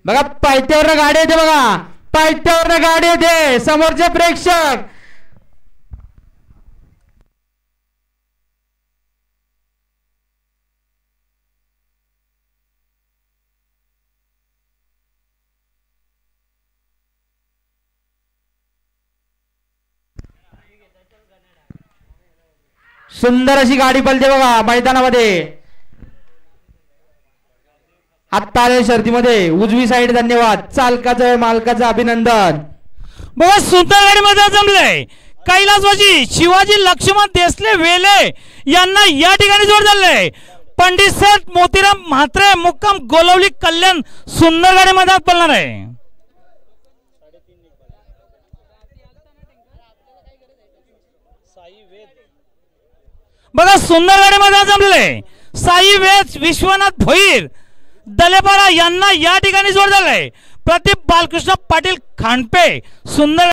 बघा पायथ्यावर गाडी येते, बघा पायथ्यावर गाडी येते, समोरचे प्रेक्षक सुंदर अशी गाडी पळते बघा मैदानामध्ये. आत्ता आलेल्या शर्तीमध्ये उजवी साईड. धन्यवाद चालकाचं मालकाचं अभिनंदन. बघा सुंदर गाडीमध्ये जमले कैलासवासी शिवाजी लक्ष्मण देसले वेले यांना या ठिकाणी जोड झाले. पंडित सेठ मोतीराम म्हात्रे मुक्काम गोलवली कल्याण सुंदर गाडी मैदानात पळणार आहे. बघा सुंदर गाडी मैदानात जमले साई वेद विश्वनाथ भोईर दलेपाडा यांना या ठिकाणी जोड झालाय. प्रदीप बालकृष्ण पाटील खांडपे सुंदर